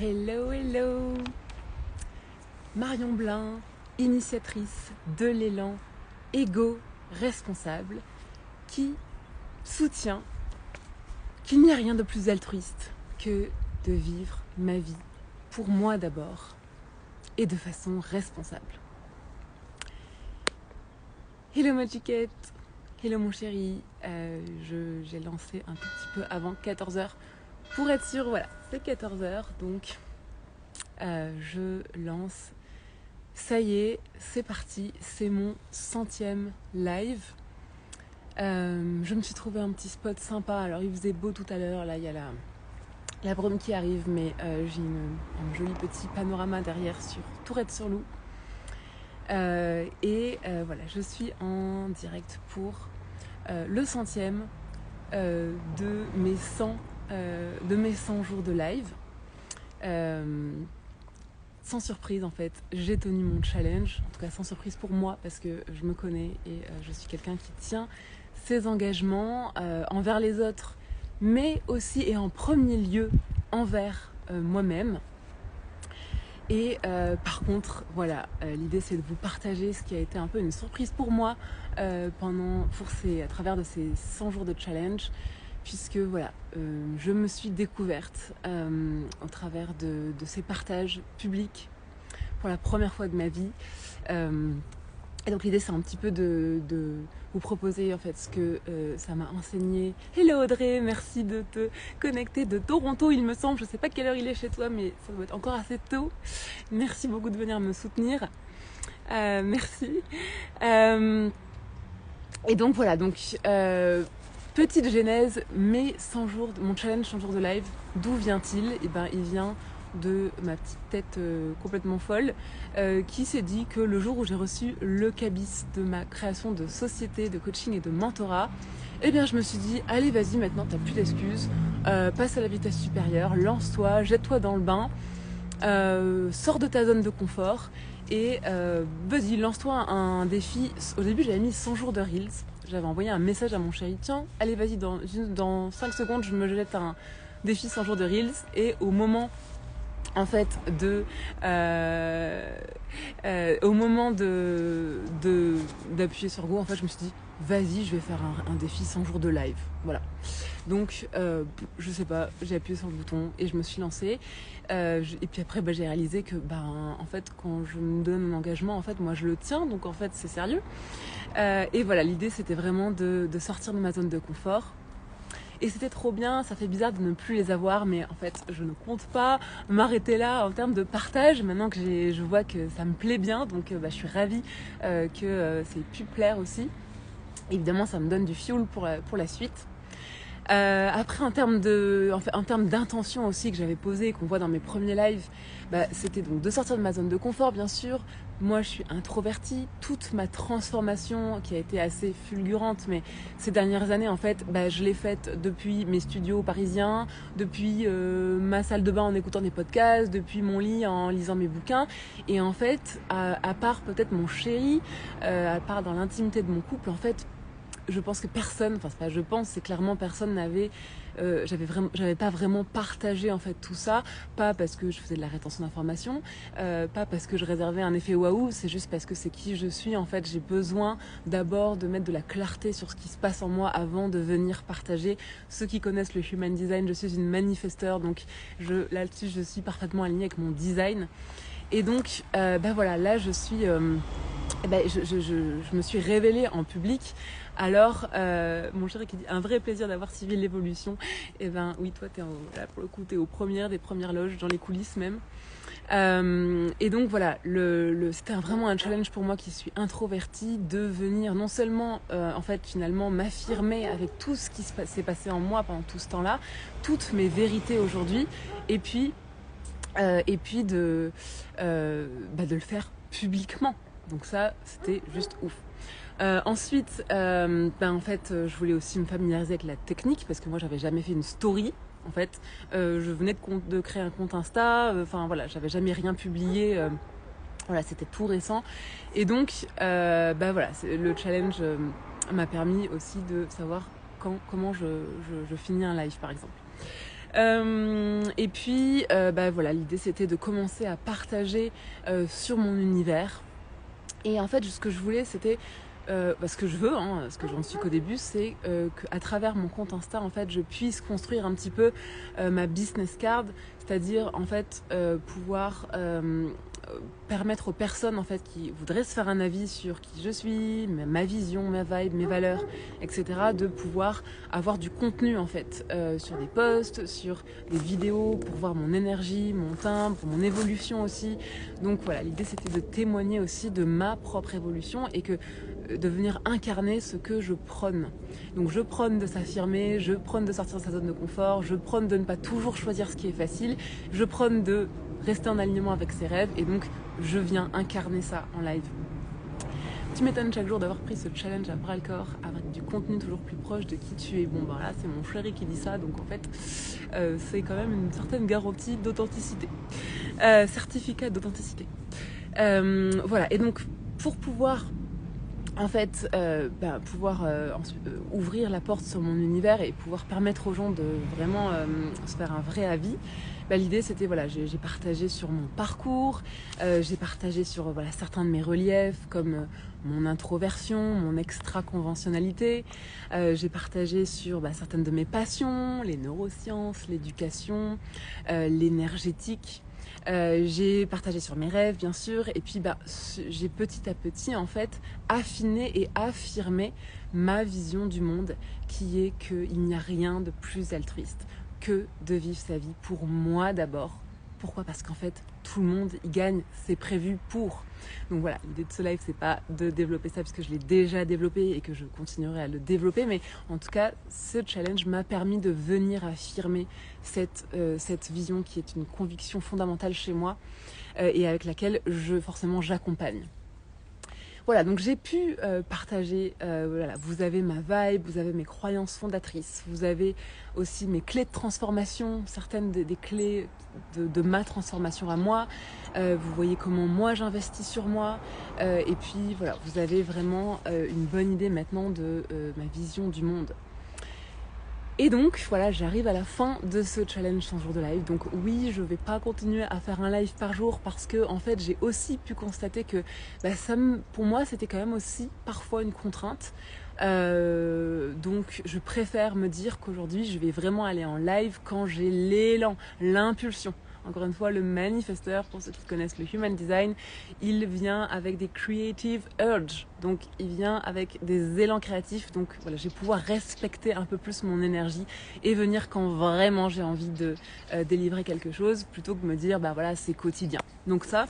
Hello, hello. Marion Blin, initiatrice de l'élan égo-responsable, qui soutient qu'il n'y a rien de plus altruiste que de vivre ma vie pour moi d'abord et de façon responsable. Hello ma chiquette, hello mon chéri, j'ai lancé un tout petit peu avant 14h pour être sûre, voilà, c'est 14h donc je lance. Ça y est, c'est parti, c'est mon 100e live. Je me suis trouvé un petit spot sympa. Alors il faisait beau tout à l'heure, là il y a la brume qui arrive, mais j'ai un joli petit panorama derrière sur Tourette-sur-Loup. Voilà, je suis en direct pour le 100e de mes 100 jours de live. Sans surprise en fait, j'ai tenu mon challenge, en tout cas sans surprise pour moi parce que je me connais et je suis quelqu'un qui tient ses engagements envers les autres, mais aussi et en premier lieu envers moi-même. Et par contre, voilà, l'idée c'est de vous partager ce qui a été un peu une surprise pour moi à travers de ces 100 jours de challenge, puisque voilà, je me suis découverte au travers de ces partages publics pour la première fois de ma vie. Et donc l'idée c'est un petit peu de vous proposer en fait ce que ça m'a enseigné. Hello Audrey, merci de te connecter de Toronto il me semble, je sais pas quelle heure il est chez toi mais ça doit être encore assez tôt. Merci beaucoup de venir me soutenir. Merci. Et donc voilà, petite genèse, mes 100 jours, mon challenge 100 jours de live, d'où vient-il ? Eh ben, il vient de ma petite tête complètement folle qui s'est dit que le jour où j'ai reçu le cabis de ma création de société de coaching et de mentorat, eh bien je me suis dit allez vas-y, maintenant t'as plus d'excuses, passe à la vitesse supérieure, lance-toi, jette-toi dans le bain, sors de ta zone de confort et vas-y, lance-toi un défi. Au début j'avais mis 100 jours de Reels. J'avais envoyé un message à mon chéri, tiens, allez vas-y, dans 5 secondes, je me jette un défi 100 jours de Reels. Et au moment, en fait, d'appuyer sur Go, en fait, je me suis dit, vas-y, je vais faire un défi 100 jours de live. Voilà. Donc, je sais pas, j'ai appuyé sur le bouton et je me suis lancée. Et puis après, j'ai réalisé que, en fait, quand je me donne un engagement, en fait, moi, je le tiens. Donc, en fait, c'est sérieux. Et voilà, l'idée c'était vraiment de sortir de ma zone de confort. Et c'était trop bien, ça fait bizarre de ne plus les avoir, mais en fait je ne compte pas m'arrêter là en termes de partage, maintenant que je vois que ça me plaît bien, donc je suis ravie que ça ait pu plaire aussi. Évidemment ça me donne du fuel pour la suite. Après en termes d'intention aussi que j'avais posé, qu'on voit dans mes premiers lives, c'était donc de sortir de ma zone de confort bien sûr. Moi je suis introvertie, toute ma transformation qui a été assez fulgurante, mais ces dernières années en fait je l'ai faite depuis mes studios parisiens, depuis ma salle de bain en écoutant des podcasts, depuis mon lit en lisant mes bouquins. Et en fait à part peut-être mon chéri, à part dans l'intimité de mon couple, en fait je pense que personne, enfin c'est pas je pense, c'est clairement personne n'avait, j'avais pas vraiment partagé en fait tout ça, pas parce que je faisais de la rétention d'informations, pas parce que je réservais un effet waouh, c'est juste parce que c'est qui je suis en fait. J'ai besoin d'abord de mettre de la clarté sur ce qui se passe en moi avant de venir partager. Ceux qui connaissent le Human Design, je suis une manifesteur, donc là-dessus je suis parfaitement alignée avec mon design. Et donc voilà, là je suis je me suis révélée en public. Alors, mon chéri qui dit un vrai plaisir d'avoir suivi l'évolution. Et oui, toi, là pour le coup, t'es des premières loges, dans les coulisses même. Et donc voilà, c'était vraiment un challenge pour moi qui suis introvertie de venir non seulement en fait finalement m'affirmer avec tout ce qui s'est passé en moi pendant tout ce temps-là, toutes mes vérités aujourd'hui, et puis de le faire publiquement. Donc ça, c'était juste ouf. Ensuite, en fait, je voulais aussi me familiariser avec la technique parce que moi, j'avais jamais fait une story. En fait, je venais de créer un compte Insta. Voilà, j'avais jamais rien publié. Voilà, c'était tout récent. Et donc, voilà, le challenge m'a permis aussi de savoir comment je finis un live, par exemple. Et puis, voilà, l'idée c'était de commencer à partager sur mon univers. Et en fait, ce que je voulais, c'était ce que je veux, ce que j'en suis qu'au début, c'est qu'à travers mon compte Insta, en fait, je puisse construire un petit peu ma business card, c'est-à-dire en fait pouvoir permettre aux personnes en fait qui voudraient se faire un avis sur qui je suis, ma vision, ma vibe, mes valeurs, etc., de pouvoir avoir du contenu en fait sur des posts, sur des vidéos pour voir mon énergie, mon timbre, mon évolution aussi. Donc voilà, l'idée c'était de témoigner aussi de ma propre évolution et que de venir incarner ce que je prône. Donc je prône de s'affirmer, je prône de sortir de sa zone de confort, je prône de ne pas toujours choisir ce qui est facile, je prône de rester en alignement avec ses rêves et donc je viens incarner ça en live. Tu m'étonnes chaque jour d'avoir pris ce challenge à bras le corps avec du contenu toujours plus proche de qui tu es. Bon ben là c'est mon chéri qui dit ça, donc en fait c'est quand même une certaine garantie d'authenticité, certificat d'authenticité. Voilà, et donc pour pouvoir en fait ouvrir la porte sur mon univers et pouvoir permettre aux gens de vraiment se faire un vrai avis, l'idée c'était voilà, j'ai partagé sur mon parcours, j'ai partagé sur certains de mes reliefs comme mon introversion, mon extra-conventionnalité, j'ai partagé sur certaines de mes passions, les neurosciences, l'éducation, l'énergétique. J'ai partagé sur mes rêves bien sûr et puis j'ai petit à petit en fait affiné et affirmé ma vision du monde qui est qu'il n'y a rien de plus altruiste que de vivre sa vie pour moi d'abord. Pourquoi ? Parce qu'en fait tout le monde y gagne, c'est prévu pour. Donc voilà, l'idée de ce live c'est pas de développer ça parce que je l'ai déjà développé et que je continuerai à le développer, mais en tout cas ce challenge m'a permis de venir affirmer cette vision qui est une conviction fondamentale chez moi et avec laquelle forcément j'accompagne. Voilà, donc j'ai pu partager, vous avez ma vibe, vous avez mes croyances fondatrices, vous avez aussi mes clés de transformation, certaines des clés de ma transformation à moi, vous voyez comment moi j'investis sur moi, et puis voilà, vous avez vraiment une bonne idée maintenant de ma vision du monde. Et donc voilà, j'arrive à la fin de ce challenge 100 jours de live. Donc oui, je vais pas continuer à faire un live par jour parce que en fait j'ai aussi pu constater que pour moi c'était quand même aussi parfois une contrainte. Donc je préfère me dire qu'aujourd'hui je vais vraiment aller en live quand j'ai l'élan, l'impulsion. Encore une fois, le manifesteur, pour ceux qui connaissent le Human Design, il vient avec des creative urges. Donc, il vient avec des élans créatifs. Donc, voilà, je vais pouvoir respecter un peu plus mon énergie et venir quand vraiment j'ai envie de délivrer quelque chose plutôt que de me dire, c'est quotidien. Donc ça,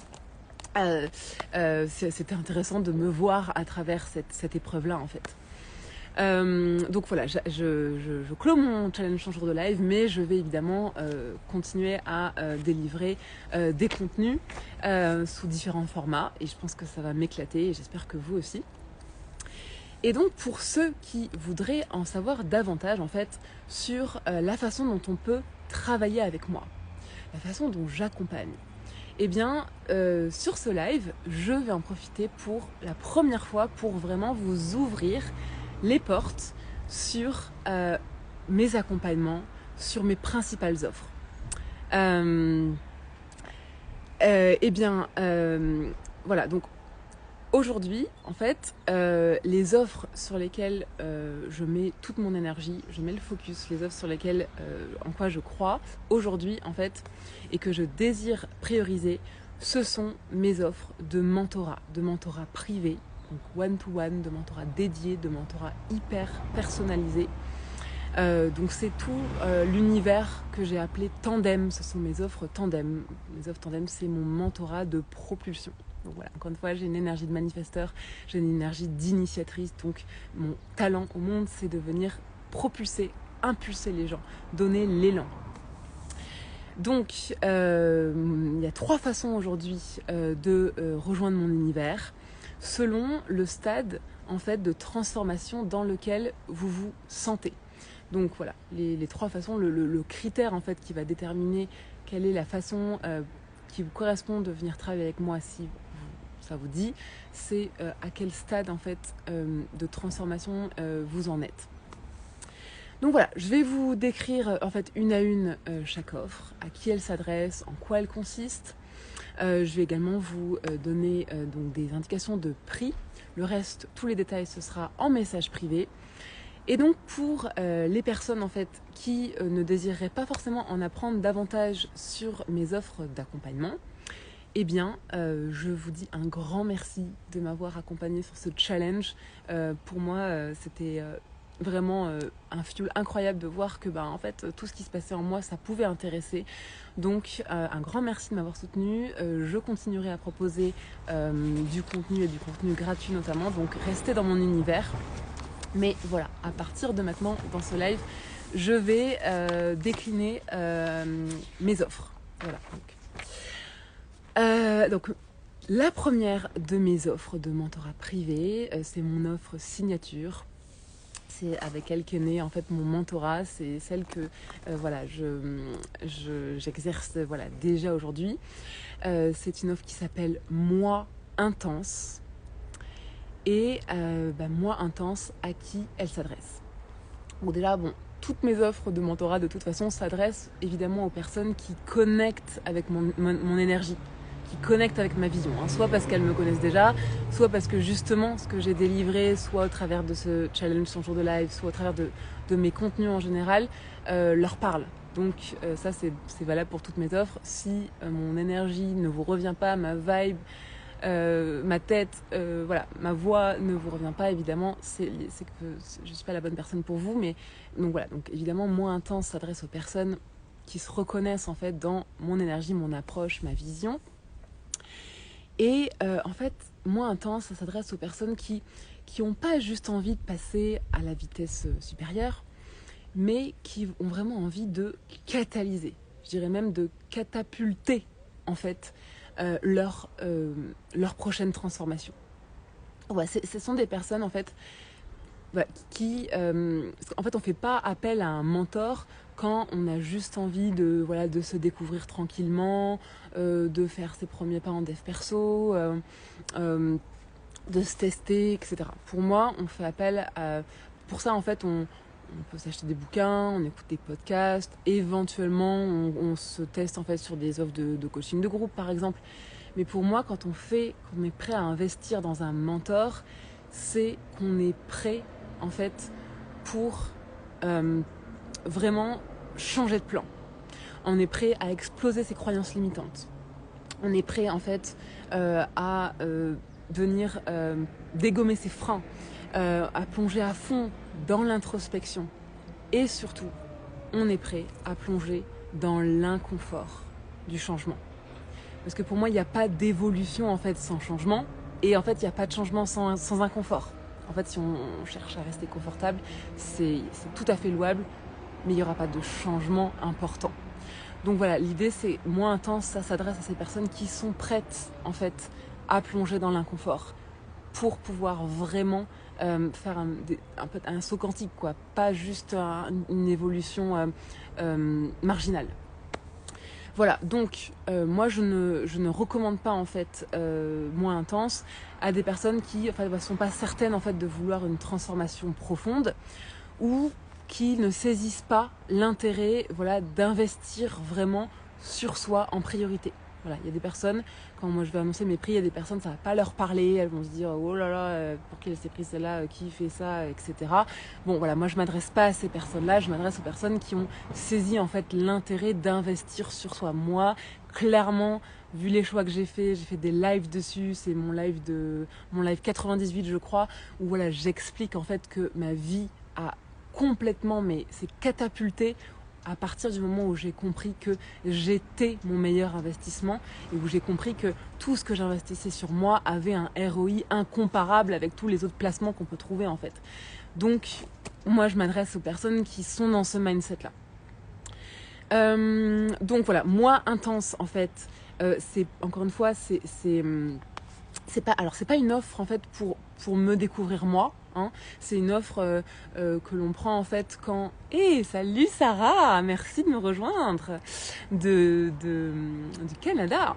c'était intéressant de me voir à travers cette épreuve-là, en fait. Donc voilà, je clôt mon challenge 100 jours de live, mais je vais évidemment continuer à délivrer des contenus sous différents formats et je pense que ça va m'éclater et j'espère que vous aussi. Et donc pour ceux qui voudraient en savoir davantage en fait sur la façon dont on peut travailler avec moi, la façon dont j'accompagne, eh bien sur ce live, je vais en profiter pour la première fois pour vraiment vous ouvrir les portes sur mes accompagnements, sur mes principales offres. Voilà, donc aujourd'hui, en fait, les offres sur lesquelles je mets toute mon énergie, je mets le focus, les offres sur lesquelles, en quoi je crois aujourd'hui, en fait, et que je désire prioriser, ce sont mes offres de mentorat privé, donc one-to-one, de mentorat dédié, de mentorat hyper personnalisé. Donc c'est tout l'univers que j'ai appelé Tandem, ce sont mes offres Tandem. Mes offres Tandem, c'est mon mentorat de propulsion. Donc voilà, encore une fois, j'ai une énergie de manifesteur, j'ai une énergie d'initiatrice, donc mon talent au monde, c'est de venir propulser, impulser les gens, donner l'élan. Donc, il y a 3 façons aujourd'hui de rejoindre mon univers, selon le stade en fait de transformation dans lequel vous vous sentez. Donc voilà, les 3 façons, le critère en fait qui va déterminer quelle est la façon qui vous correspond de venir travailler avec moi si ça vous dit, c'est à quel stade en fait de transformation vous en êtes. Donc voilà, je vais vous décrire en fait une à une chaque offre, à qui elle s'adresse, en quoi elle consiste. Je vais également vous donner donc des indications de prix. Le reste, tous les détails, ce sera en message privé. Et donc pour les personnes en fait qui ne désireraient pas forcément en apprendre davantage sur mes offres d'accompagnement, eh bien je vous dis un grand merci de m'avoir accompagné sur ce challenge. Pour moi c'était vraiment un fuel incroyable de voir que en fait tout ce qui se passait en moi ça pouvait intéresser. Donc un grand merci de m'avoir soutenu. Je continuerai à proposer du contenu et du contenu gratuit notamment, donc restez dans mon univers. Mais voilà, à partir de maintenant, dans ce live, je vais décliner mes offres. Voilà. Donc, la première de mes offres de mentorat privé, c'est mon offre signature. C'est avec elle qu'est né en fait mon mentorat. C'est celle que j'exerce déjà aujourd'hui. C'est une offre qui s'appelle Moi Intense. Et Moi Intense, à qui elle s'adresse. Bon déjà, toutes mes offres de mentorat de toute façon s'adressent évidemment aux personnes qui connectent avec mon énergie, qui connectent avec ma vision, soit parce qu'elles me connaissent déjà, soit parce que justement ce que j'ai délivré, soit au travers de ce challenge 100 jours de live, soit au travers de mes contenus en général, leur parle. Donc ça c'est valable pour toutes mes offres. Si mon énergie ne vous revient pas, ma vibe, ma tête, ma voix ne vous revient pas, évidemment, c'est que je ne suis pas la bonne personne pour vous. Mais donc voilà, donc évidemment, Moi Intense s'adresse aux personnes qui se reconnaissent en fait dans mon énergie, mon approche, ma vision. Et en fait, Moi Intense, ça s'adresse aux personnes qui n'ont pas juste envie de passer à la vitesse supérieure, mais qui ont vraiment envie de catalyser, je dirais même de catapulter en fait leur prochaine transformation. Ce sont des personnes en fait qui en fait on fait pas appel à un mentor quand on a juste envie de se découvrir tranquillement, de faire ses premiers pas en dev perso, de se tester, etc. Pour moi, on fait appel à... Pour ça, en fait, on peut s'acheter des bouquins, on écoute des podcasts, éventuellement, on se teste en fait sur des offres de coaching de groupe, par exemple. Mais pour moi, quand on est prêt à investir dans un mentor, c'est qu'on est prêt, en fait, pour vraiment changer de plan. On est prêt à exploser ses croyances limitantes. On est prêt, en fait, à venir dégommer ses freins, à plonger à fond dans l'introspection. Et surtout, on est prêt à plonger dans l'inconfort du changement. Parce que pour moi, il n'y a pas d'évolution en fait sans changement. Et en fait, il n'y a pas de changement sans inconfort. En fait, si on cherche à rester confortable, c'est tout à fait louable, mais il n'y aura pas de changement important. Donc voilà, l'idée c'est Moi Intense, ça s'adresse à ces personnes qui sont prêtes en fait à plonger dans l'inconfort pour pouvoir vraiment faire un saut quantique, quoi. Pas juste une évolution marginale. Voilà, donc moi je ne recommande pas en fait Moi Intense à des personnes qui ne sont pas certaines en fait de vouloir une transformation profonde ou qui ne saisissent pas l'intérêt d'investir vraiment sur soi en priorité. Voilà, il y a des personnes, quand moi je vais annoncer mes prix, il y a des personnes, ça va pas leur parler, elles vont se dire oh là là, pour qui elle s'est pris celle-là, qui fait ça, etc. Bon voilà, moi je m'adresse pas à ces personnes-là, je m'adresse aux personnes qui ont saisi en fait l'intérêt d'investir sur soi. Moi, clairement, vu les choix que j'ai fait des lives dessus, c'est mon live 98 je crois, où voilà, j'explique en fait que ma vie a complètement, mais c'est catapulté à partir du moment où j'ai compris que j'étais mon meilleur investissement et où j'ai compris que tout ce que j'investissais sur moi avait un ROI incomparable avec tous les autres placements qu'on peut trouver en fait. Donc moi je m'adresse aux personnes qui sont dans ce mindset là. Donc voilà, Moi Intense en fait, c'est encore une fois c'est pas une offre en fait pour me découvrir moi. Hein. C'est une offre que l'on prend en fait quand... Salut Sarah, merci de me rejoindre du Canada.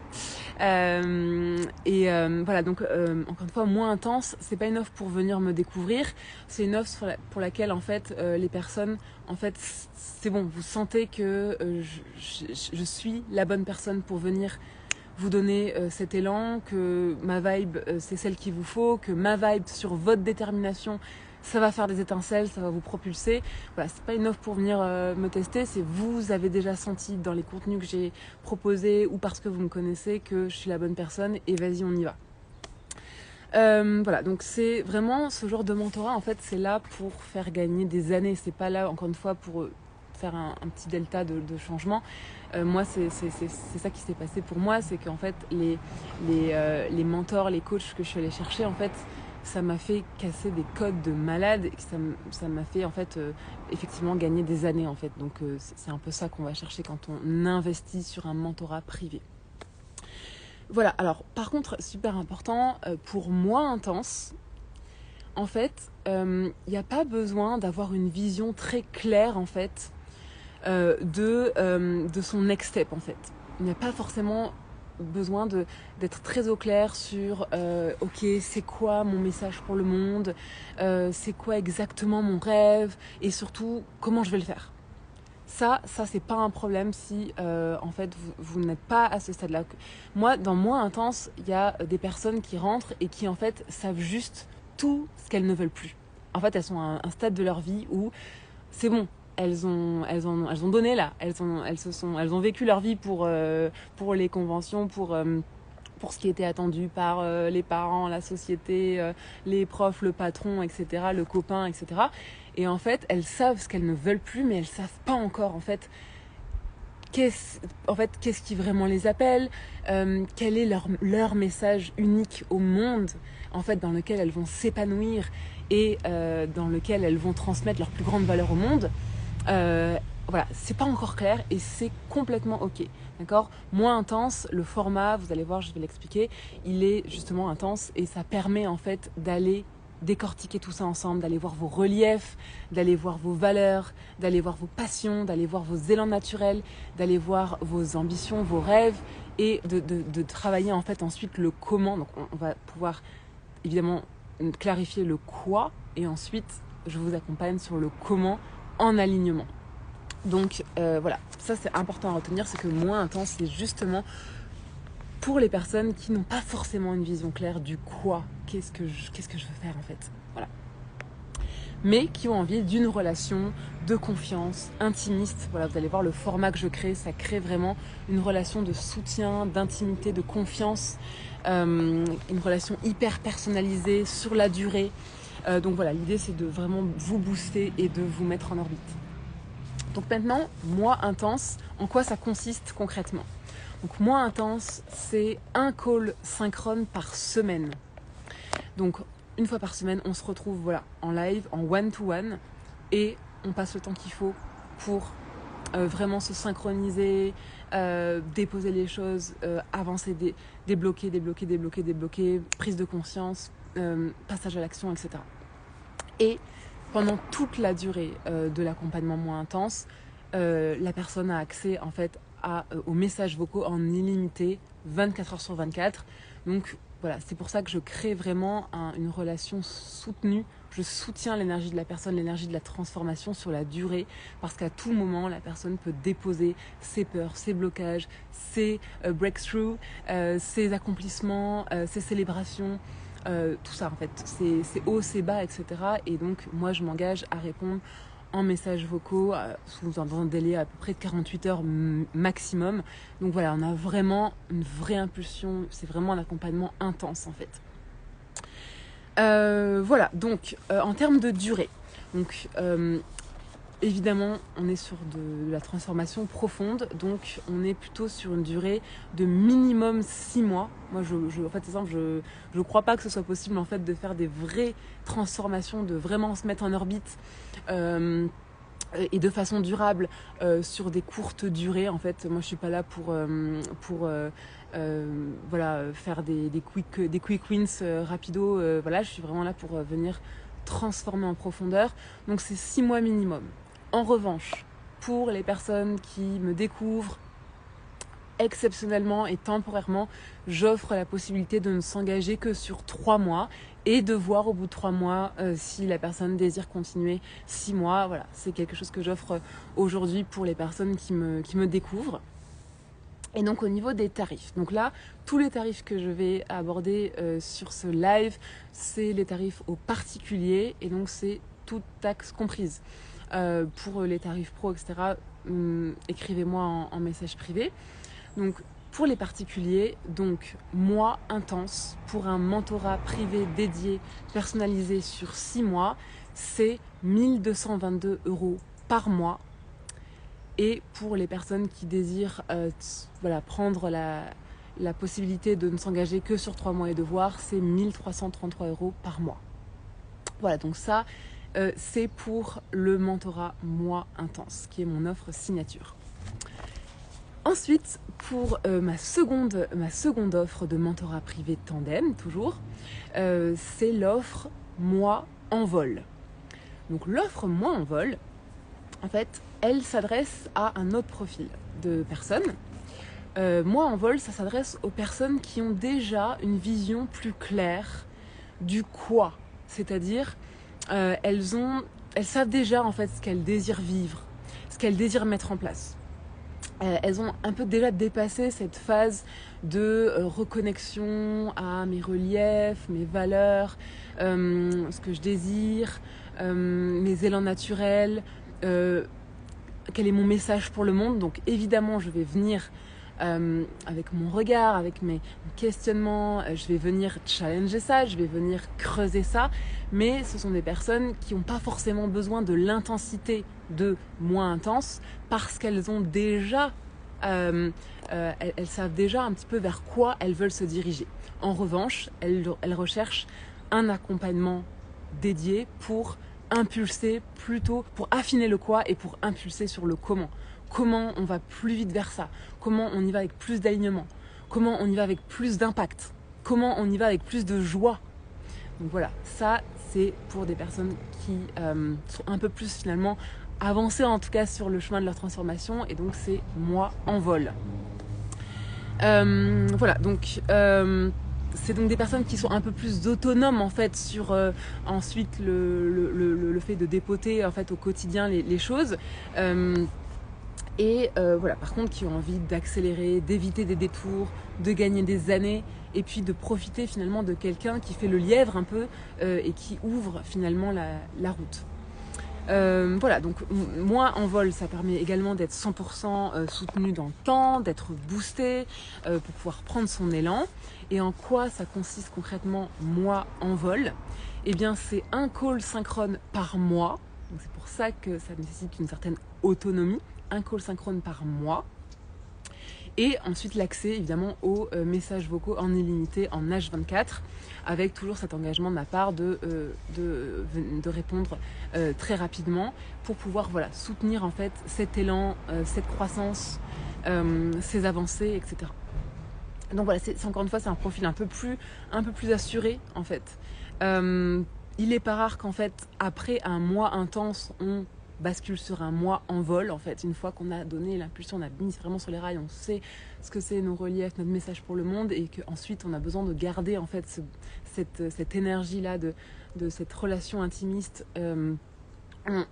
Voilà, donc encore une fois, moins intense, c'est pas une offre pour venir me découvrir, c'est une offre pour laquelle en fait les personnes, en fait c'est bon, vous sentez que je suis la bonne personne pour venir vous donner cet élan, que ma vibe c'est celle qu'il vous faut, que ma vibe sur votre détermination ça va faire des étincelles, ça va vous propulser. Voilà, c'est pas une offre pour venir me tester, c'est vous avez déjà senti dans les contenus que j'ai proposés ou parce que vous me connaissez que je suis la bonne personne et vas-y on y va. Voilà, donc c'est vraiment ce genre de mentorat en fait, c'est là pour faire gagner des années, c'est pas là encore une fois pour faire un petit delta de changement. Moi c'est ça qui s'est passé pour moi, c'est qu'en fait les mentors, les coachs que je suis allée chercher en fait, ça m'a fait casser des codes de malade et ça m'a fait en fait effectivement gagner des années en fait. Donc c'est un peu ça qu'on va chercher quand on investit sur un mentorat privé. Voilà, alors par contre, super important, pour moi intense, en fait, il n'y a pas besoin d'avoir une vision très claire en fait de son next step en fait. Il n'y a pas forcément besoin d'être très au clair sur ok, c'est quoi mon message pour le monde, c'est quoi exactement mon rêve et surtout comment je vais le faire. Ça c'est pas un problème si en fait vous n'êtes pas à ce stade-là. Moi, dans Moins Intense, il y a des personnes qui rentrent et qui en fait savent juste tout ce qu'elles ne veulent plus. En fait, elles sont à un stade de leur vie où c'est bon. Elles ont donné là, elles ont vécu leur vie pour les conventions, pour ce qui était attendu par les parents, la société, les profs, le patron, etc., le copain, etc. Et en fait, elles savent ce qu'elles ne veulent plus, mais elles savent pas encore en fait qu'est-ce qui vraiment les appelle, quel est leur message unique au monde, en fait, dans lequel elles vont s'épanouir et dans lequel elles vont transmettre leur plus grande valeur au monde. Voilà, c'est pas encore clair et c'est complètement ok. D'accord ? Moins intense, le format, vous allez voir, je vais l'expliquer, il est justement intense et ça permet en fait d'aller décortiquer tout ça ensemble, d'aller voir vos reliefs, d'aller voir vos valeurs, d'aller voir vos passions, d'aller voir vos élans naturels, d'aller voir vos ambitions, vos rêves et de travailler en fait ensuite le comment. Donc on va pouvoir évidemment clarifier le quoi et ensuite je vous accompagne sur le comment en alignement. Donc voilà, ça c'est important à retenir, c'est que Moins Intense, c'est justement pour les personnes qui n'ont pas forcément une vision claire du quoi, qu'est-ce que je veux faire en fait, voilà. Mais qui ont envie d'une relation de confiance, intimiste. Voilà, vous allez voir le format que je crée, ça crée vraiment une relation de soutien, d'intimité, de confiance, une relation hyper personnalisée sur la durée. Donc voilà, l'idée c'est de vraiment vous booster et de vous mettre en orbite. Donc maintenant, Moins Intense, en quoi ça consiste concrètement ? Donc Moins Intense, c'est un call synchrone par semaine. Donc une fois par semaine, on se retrouve voilà, en live, en one-to-one, et on passe le temps qu'il faut pour vraiment se synchroniser, déposer les choses, avancer, débloquer, prise de conscience, passage à l'action, etc. Et pendant toute la durée de l'accompagnement Moins Intense, la personne a accès en fait aux messages vocaux en illimité 24 heures sur 24. Donc voilà, c'est pour ça que je crée vraiment une relation soutenue. Je soutiens l'énergie de la personne, l'énergie de la transformation sur la durée, parce qu'à tout moment, la personne peut déposer ses peurs, ses blocages, ses breakthroughs, ses accomplissements, ses célébrations, tout ça en fait. C'est haut, c'est bas, etc. Et donc moi, je m'engage à répondre en messages vocaux, sous un délai à peu près de 48 heures maximum. Donc voilà, on a vraiment une vraie impulsion, c'est vraiment un accompagnement intense en fait. Voilà, donc en termes de durée, donc évidemment on est sur de la transformation profonde, donc on est plutôt sur une durée de minimum 6 mois. Moi en fait, exemple, je crois pas que ce soit possible en fait de faire des vraies transformations, de vraiment se mettre en orbite et de façon durable sur des courtes durées. En fait, moi je suis pas là pour voilà, faire des quick wins rapido. Voilà, je suis vraiment là pour venir transformer en profondeur. Donc c'est 6 mois minimum. En revanche, pour les personnes qui me découvrent, exceptionnellement et temporairement, j'offre la possibilité de ne s'engager que sur 3 mois et de voir au bout de 3 mois si la personne désire continuer 6 mois. Voilà, c'est quelque chose que j'offre aujourd'hui pour les personnes qui me découvrent. Et donc au niveau des tarifs, donc là, tous les tarifs que je vais aborder sur ce live, c'est les tarifs aux particuliers et donc c'est toute taxe comprise. Pour les tarifs pro, etc., écrivez-moi en message privé. Donc pour les particuliers, donc mois intense pour un mentorat privé dédié, personnalisé sur 6 mois, c'est 1 222 € par mois. Et pour les personnes qui désirent prendre la possibilité de ne s'engager que sur 3 mois et de voir, c'est 1 333 € par mois. Voilà, donc ça, c'est pour le mentorat mois intense, qui est mon offre signature. Ensuite, pour ma seconde offre de mentorat privé tandem, toujours, c'est l'offre mois en vol. Donc l'offre mois en vol, en fait, elle s'adresse à un autre profil de personnes. Moi en vol, ça s'adresse aux personnes qui ont déjà une vision plus claire du quoi. C'est-à-dire, elles savent déjà en fait ce qu'elles désirent vivre, ce qu'elles désirent mettre en place. Elles ont un peu déjà dépassé cette phase de reconnexion à mes reliefs, mes valeurs, ce que je désire, mes élans naturels, quel est mon message pour le monde. Donc évidemment je vais venir avec mon regard, avec mes questionnements, je vais venir challenger ça, je vais venir creuser ça, mais ce sont des personnes qui n'ont pas forcément besoin de l'intensité de moins intense parce qu'elles ont déjà elles savent déjà un petit peu vers quoi elles veulent se diriger. En revanche, elles recherchent un accompagnement dédié pour impulser plutôt, pour affiner le quoi et pour impulser sur le comment. Comment on va plus vite vers ça? Comment on y va avec plus d'alignement? Comment on y va avec plus d'impact? Comment on y va avec plus de joie? Donc voilà, ça c'est pour des personnes qui sont un peu plus finalement avancées en tout cas sur le chemin de leur transformation et donc c'est moi en vol. Voilà, donc c'est donc des personnes qui sont un peu plus autonomes en fait sur ensuite le fait de dépoter en fait au quotidien les choses. Voilà, par contre, qui ont envie d'accélérer, d'éviter des détours, de gagner des années et puis de profiter finalement de quelqu'un qui fait le lièvre un peu et qui ouvre finalement la route. Voilà, donc moi en vol, ça permet également d'être 100% soutenu dans le temps, d'être boosté pour pouvoir prendre son élan. Et en quoi ça consiste concrètement, moi en vol? Eh bien, c'est un call synchrone par mois. Donc c'est pour ça que ça nécessite une certaine autonomie. Un call synchrone par mois. Et ensuite l'accès évidemment aux messages vocaux en illimité en H24 avec toujours cet engagement de ma part de répondre très rapidement pour pouvoir soutenir en fait cet élan, cette croissance, ces avancées, etc. Donc voilà, c'est encore une fois c'est un profil un peu plus assuré en fait. Il est pas rare qu'en fait après un mois intense on bascule sur un mois en vol en fait. Une fois qu'on a donné l'impulsion, on a mis vraiment sur les rails, on sait ce que c'est nos reliefs, notre message pour le monde et qu'ensuite on a besoin de garder en fait cette énergie là de cette relation intimiste.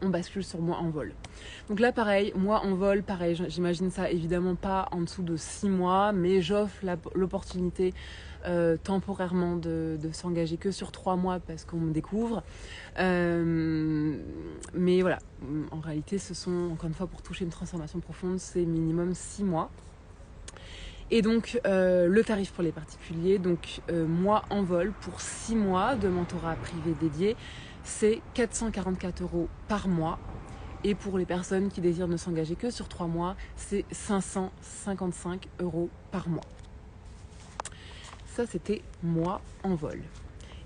On bascule sur moi en vol. Donc là pareil, moi en vol, pareil, j'imagine ça évidemment pas en dessous de 6 mois, mais j'offre l'opportunité temporairement de s'engager que sur 3 mois parce qu'on me découvre. Mais voilà, en réalité ce sont, encore une fois, pour toucher une transformation profonde, c'est minimum 6 mois. Et donc le tarif pour les particuliers, donc moi en vol pour 6 mois de mentorat privé dédié, c'est 444 € par mois. Et pour les personnes qui désirent ne s'engager que sur 3 mois, c'est 555 € par mois. Ça, c'était moi en vol.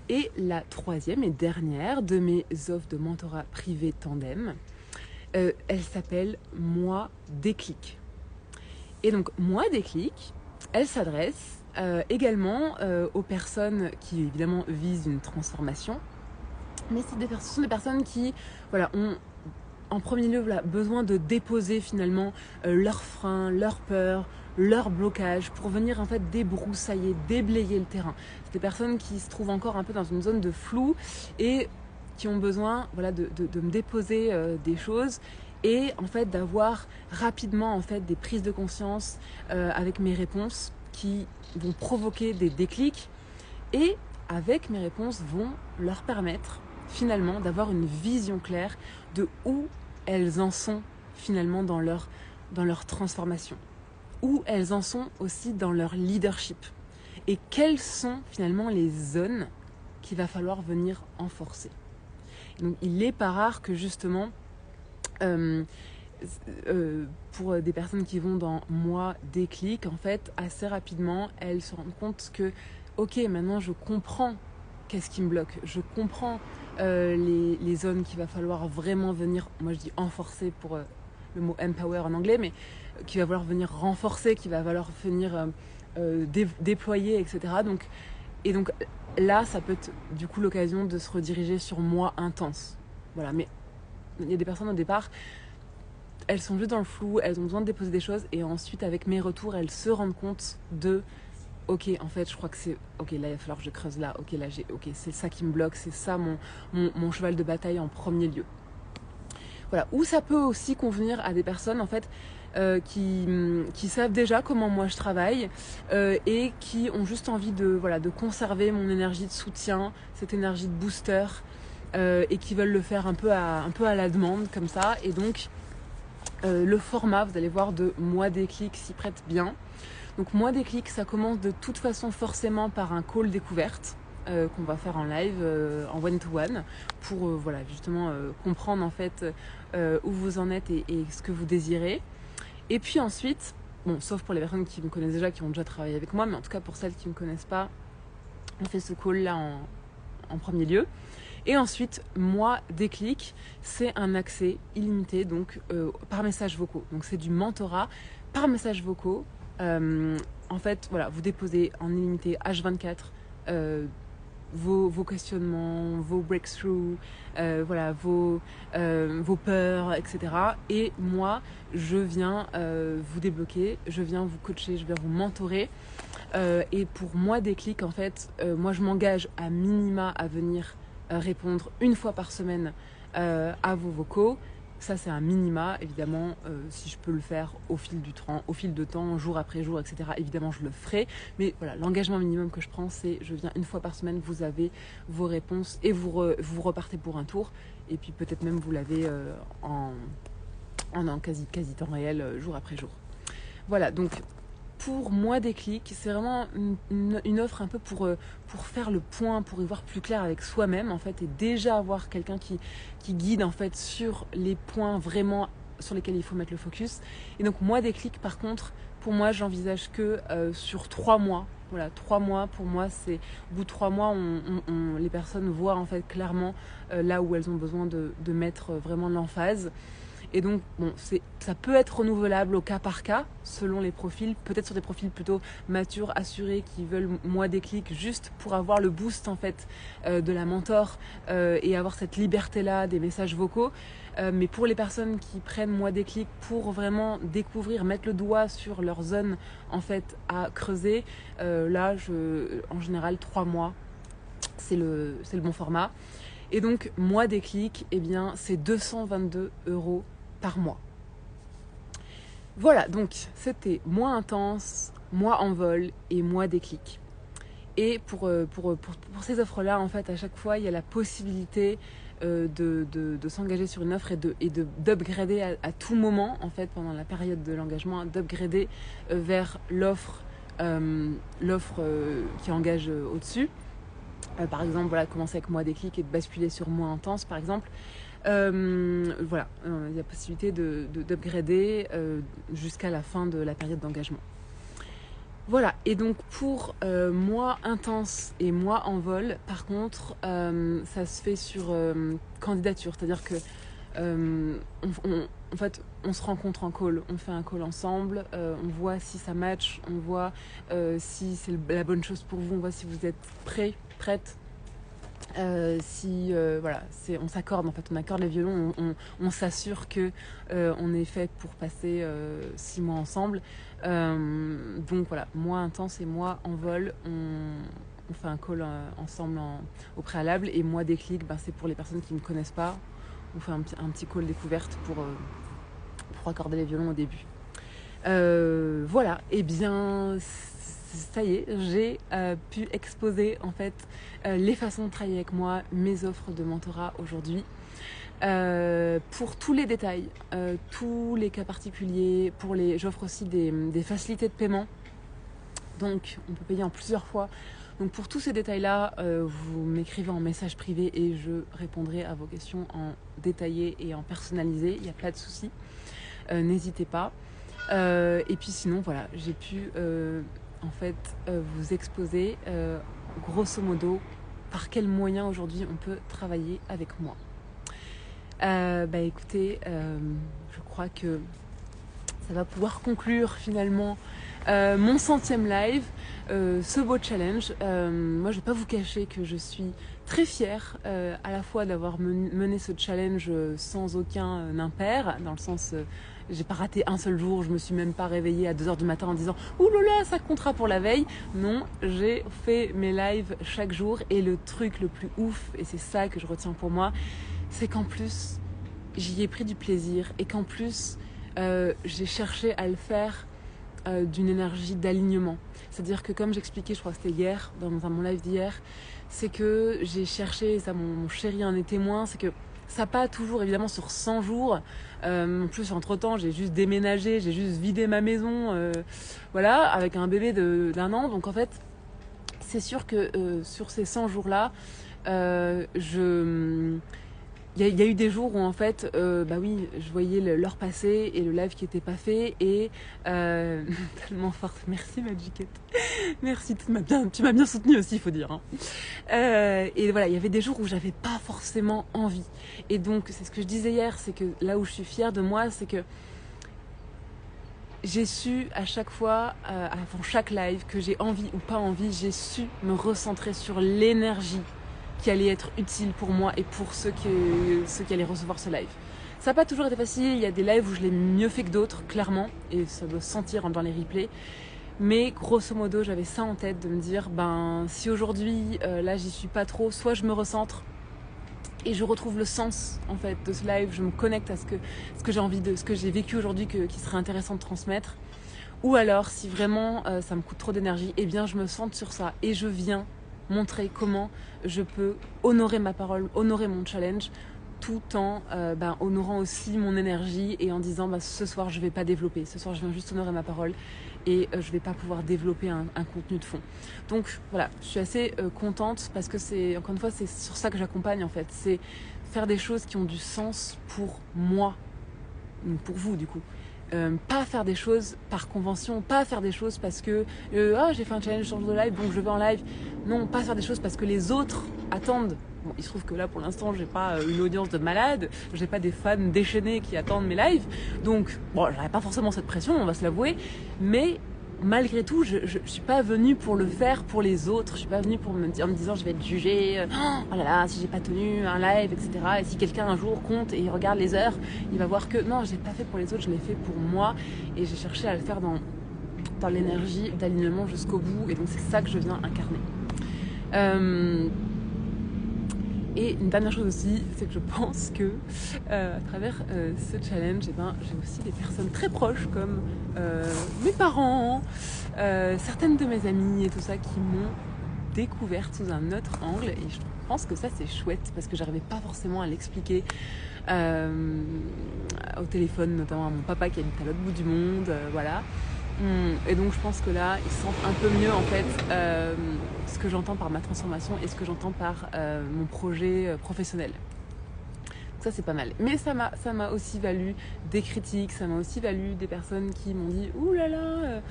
Et la troisième et dernière de mes offres de mentorat privé tandem, elle s'appelle Moi Déclic. Et donc, Moi Déclic, elle s'adresse également aux personnes qui, évidemment, visent une transformation, Mais ce sont des personnes qui voilà, ont en premier lieu voilà, besoin de déposer finalement leurs freins, leurs peurs, leurs blocages pour venir en fait débroussailler, déblayer le terrain. C'est des personnes qui se trouvent encore un peu dans une zone de flou et qui ont besoin voilà, de me déposer des choses et en fait d'avoir rapidement en fait des prises de conscience avec mes réponses qui vont provoquer des déclics et avec mes réponses vont leur permettre finalement d'avoir une vision claire de où elles en sont finalement dans leur transformation, où elles en sont aussi dans leur leadership et quelles sont finalement les zones qu'il va falloir venir renforcer. Donc il n'est pas rare que justement pour des personnes qui vont dans moi déclic, en fait assez rapidement elles se rendent compte que ok, maintenant je comprends qu'est-ce qui me bloque, je comprends les zones qu'il va falloir vraiment venir, moi je dis renforcer pour le mot empower en anglais, mais qui va falloir venir renforcer, qui va falloir venir déployer, etc. Donc là, ça peut être du coup l'occasion de se rediriger sur moi intense. Voilà, mais il y a des personnes au départ, elles sont juste dans le flou, elles ont besoin de déposer des choses et ensuite avec mes retours, elles se rendent compte de ok, en fait, je crois que c'est ok, là il va falloir que je creuse là, ok, là c'est ça qui me bloque, c'est ça mon cheval de bataille en premier lieu. Voilà, ou ça peut aussi convenir à des personnes en fait qui savent déjà comment moi je travaille et qui ont juste envie de conserver mon énergie de soutien, cette énergie de booster et qui veulent le faire un peu à la demande comme ça. Et donc le format, vous allez voir, de Moi Déclic s'y prête bien. Donc Moi Déclic, ça commence de toute façon forcément par un call découverte qu'on va faire en live, en one-to-one, pour justement comprendre en fait où vous en êtes et ce que vous désirez. Et puis ensuite, bon, sauf pour les personnes qui me connaissent déjà, qui ont déjà travaillé avec moi, mais en tout cas pour celles qui ne me connaissent pas, on fait ce call-là en premier lieu. Et ensuite, Moi Déclic, c'est un accès illimité donc par messages vocaux. Donc c'est du mentorat par messages vocaux. En fait, voilà, vous déposez en illimité H24 vos questionnements, vos breakthroughs, vos peurs, etc. Et moi, je viens vous débloquer, je viens vous coacher, je viens vous mentorer. Et pour Moi Déclic, en fait, moi je m'engage à minima à venir répondre une fois par semaine à vos vocaux. Ça, c'est un minima, évidemment, si je peux le faire au fil de temps, jour après jour, etc. Évidemment, je le ferai. Mais voilà, l'engagement minimum que je prends, c'est je viens une fois par semaine, vous avez vos réponses et vous repartez pour un tour. Et puis peut-être même vous l'avez en quasi temps réel, jour après jour. Voilà, donc pour Moi Déclic, c'est vraiment une offre un peu pour faire le point, pour y voir plus clair avec soi-même en fait, et déjà avoir quelqu'un qui guide en fait sur les points vraiment sur lesquels il faut mettre le focus. Et donc Moi Déclic, par contre, pour moi, j'envisage que sur 3 mois. Voilà, 3 mois pour moi, c'est au bout de 3 mois, les personnes voient en fait clairement là où elles ont besoin de mettre vraiment l'emphase. Et donc, bon, ça peut être renouvelable au cas par cas, selon les profils, peut-être sur des profils plutôt matures, assurés, qui veulent Moi Déclic juste pour avoir le boost en fait de la mentor et avoir cette liberté-là des messages vocaux. Mais pour les personnes qui prennent Moi Déclic pour vraiment découvrir, mettre le doigt sur leur zone en fait à creuser, là, en général, 3 mois, c'est le bon format. Et donc, Moi Déclic, eh bien, c'est 222 € par mois. Voilà, donc c'était Moi Intense, Moi Envol et Moi Déclic. Et pour ces offres-là, en fait, à chaque fois, il y a la possibilité de s'engager sur une offre et d'upgrader à tout moment, en fait, pendant la période de l'engagement, d'upgrader vers l'offre qui engage au-dessus. Par exemple, voilà, commencer avec Moi Déclic et de basculer sur Moi Intense, par exemple. Il y a la possibilité d'upgrader jusqu'à la fin de la période d'engagement. Voilà, et donc pour Moi Intense et Moi Envol, par contre, ça se fait sur candidature, c'est-à-dire que en fait, on se rencontre en call, on fait un call ensemble, on voit si ça match, on voit si c'est la bonne chose pour vous, on voit si vous êtes prête Voilà, on s'accorde en fait, on accorde les violons, on s'assure que on est fait pour passer 6 mois ensemble. Donc voilà, moi intense et moi en vol, on fait un call ensemble au préalable, et moi déclic, c'est pour les personnes qui ne me connaissent pas, on fait un petit call découverte pour accorder les violons au début. Voilà, et bien ça y est, j'ai pu exposer en fait les façons de travailler avec moi, mes offres de mentorat aujourd'hui. Pour tous les détails, tous les cas particuliers, j'offre aussi des facilités de paiement. Donc on peut payer en plusieurs fois. Donc pour tous ces détails-là, vous m'écrivez en message privé et je répondrai à vos questions en détaillé et en personnalisé. Il n'y a pas de souci. N'hésitez pas. Et puis sinon, voilà, j'ai pu en fait vous exposer grosso modo par quels moyens aujourd'hui on peut travailler avec moi. Écoutez, je crois que ça va pouvoir conclure finalement mon 100e live, ce beau challenge. Moi, je vais pas vous cacher que je suis très fière à la fois d'avoir mené ce challenge sans aucun impair, dans le sens j'ai pas raté un seul jour, je me suis même pas réveillée à 2h du matin en disant « Ouh là là, ça comptera pour la veille ». Non, j'ai fait mes lives chaque jour, et le truc le plus ouf, et c'est ça que je retiens pour moi, c'est qu'en plus, j'y ai pris du plaisir, et qu'en plus, j'ai cherché à le faire d'une énergie d'alignement. C'est-à-dire que, comme j'expliquais, je crois que c'était hier, dans mon live d'hier, c'est que j'ai cherché, et ça mon chéri en est témoin, c'est que ça n'a pas toujours, évidemment, sur 100 jours. En plus, entre-temps, j'ai juste déménagé, j'ai juste vidé ma maison, voilà, avec un bébé d'1 an. Donc en fait, c'est sûr que sur ces 100 jours-là, il y a eu des jours où en fait, oui, je voyais l'heure passer et le live qui n'était pas fait, et tellement forte. Merci Magiquette, merci, tu m'as bien soutenue aussi, il faut dire. Hein. Et voilà, il y avait des jours où j'avais pas forcément envie. Et donc, c'est ce que je disais hier, c'est que là où je suis fière de moi, c'est que j'ai su à chaque fois, avant chaque live, que j'ai envie ou pas envie, j'ai su me recentrer sur l'énergie qui allait être utile pour moi et pour ceux qui allaient recevoir ce live. Ça n'a pas toujours été facile, il y a des lives où je l'ai mieux fait que d'autres, clairement, et ça doit se sentir dans les replays. Mais grosso modo, j'avais ça en tête, de me dire, si aujourd'hui, là, j'y suis pas trop, soit je me recentre et je retrouve le sens en fait de ce live, je me connecte à ce que j'ai envie ce que j'ai vécu aujourd'hui, qui serait intéressant de transmettre. Ou alors, si vraiment ça me coûte trop d'énergie, eh bien je me centre sur ça et je viens montrer comment je peux honorer ma parole, honorer mon challenge, tout en honorant aussi mon énergie, et en disant ce soir je vais pas développer, ce soir je viens juste honorer ma parole, et je vais pas pouvoir développer un contenu de fond. Donc voilà, je suis assez contente, parce que c'est, encore une fois, c'est sur ça que j'accompagne en fait, c'est faire des choses qui ont du sens pour moi, pour vous du coup. Pas faire des choses par convention, pas faire des choses parce que j'ai fait un challenge sur le live donc je vais en live. Non, pas faire des choses parce que les autres attendent. Bon, il se trouve que là pour l'instant j'ai pas une audience de malade, j'ai pas des fans déchaînés qui attendent mes lives, donc bon, j'aurais pas forcément cette pression, on va se l'avouer, mais malgré tout, je suis pas venue pour le faire pour les autres. Je suis pas venue pour en me disant je vais être jugée, oh là là, si j'ai pas tenu un live, etc. Et si quelqu'un un jour compte et il regarde les heures, il va voir que non, je l'ai pas fait pour les autres, je l'ai fait pour moi, et j'ai cherché à le faire dans l'énergie d'alignement jusqu'au bout, et donc c'est ça que je viens incarner. Et une dernière chose aussi, c'est que je pense que à travers ce challenge, j'ai aussi des personnes très proches comme mes parents, certaines de mes amies et tout ça, qui m'ont découverte sous un autre angle, et je pense que ça c'est chouette, parce que j'arrivais pas forcément à l'expliquer au téléphone, notamment à mon papa qui habite à l'autre bout du monde, voilà. Et donc je pense que là, ils sentent un peu mieux en fait ce que j'entends par ma transformation et ce que j'entends par mon projet professionnel. Donc ça c'est pas mal. Mais ça m'a aussi valu des critiques, ça m'a aussi valu des personnes qui m'ont dit « Ouh là là,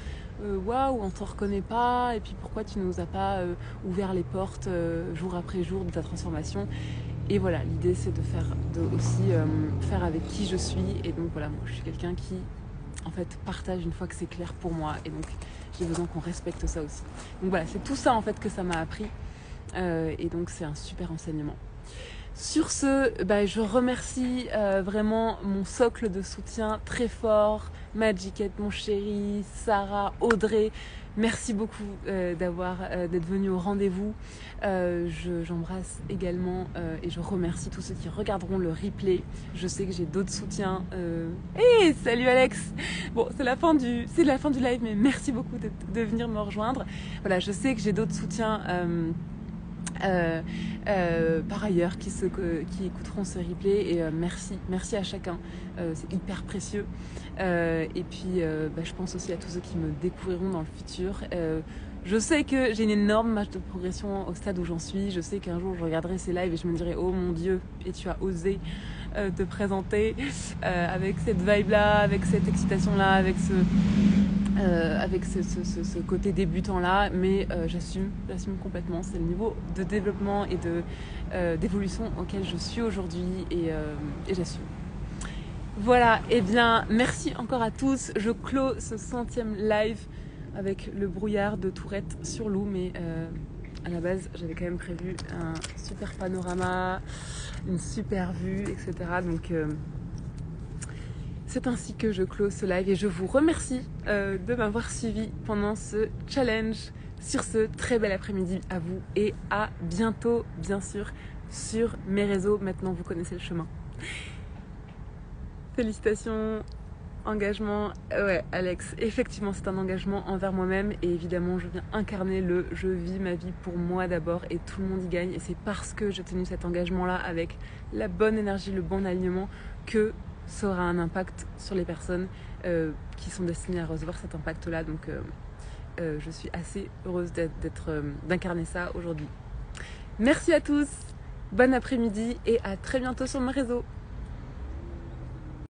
waouh, on te reconnaît pas, et puis pourquoi tu nous as pas ouvert les portes jour après jour de ta transformation ?» Et voilà, l'idée c'est de aussi faire avec qui je suis. Et donc voilà, moi je suis quelqu'un qui en fait partage une fois que c'est clair pour moi, et donc j'ai besoin qu'on respecte ça aussi. Donc voilà, c'est tout ça en fait que ça m'a appris, Et donc c'est un super enseignement. Sur ce, je remercie vraiment mon socle de soutien très fort, Magiquette, mon chéri, Sarah, Audrey. Merci beaucoup d'être venus au rendez-vous. J'embrasse également et je remercie tous ceux qui regarderont le replay. Je sais que j'ai d'autres soutiens. Hey, salut Alex. Bon, c'est la fin du live, mais merci beaucoup de venir me rejoindre. Voilà, je sais que j'ai d'autres soutiens. Par ailleurs qui écouteront ce replay et merci à chacun, c'est hyper précieux et puis je pense aussi à tous ceux qui me découvriront dans le futur. Je sais que j'ai une énorme marge de progression au stade où j'en suis. Je sais qu'un jour je regarderai ces lives et je me dirai oh mon Dieu, et tu as osé te présenter avec cette vibe là, avec cette excitation là, avec ce côté débutant là, mais j'assume complètement. C'est le niveau de développement et d'évolution auquel je suis aujourd'hui et j'assume. Voilà, et bien merci encore à tous. Je clôt ce 100e live avec le brouillard de Tourette sur Loup, mais à la base j'avais quand même prévu un super panorama, une super vue, etc. Donc c'est ainsi que je close ce live et je vous remercie de m'avoir suivi pendant ce challenge. Sur ce, très bel après-midi à vous et à bientôt, bien sûr, sur mes réseaux. Maintenant, vous connaissez le chemin. Félicitations, engagement. Ouais, Alex, effectivement, c'est un engagement envers moi-même et évidemment, je viens incarner je vis ma vie pour moi d'abord et tout le monde y gagne. Et c'est parce que j'ai tenu cet engagement-là avec la bonne énergie, le bon alignement que ça aura un impact sur les personnes qui sont destinées à recevoir cet impact-là. Donc, je suis assez heureuse d'incarner ça aujourd'hui. Merci à tous, bon après-midi et à très bientôt sur mes réseaux.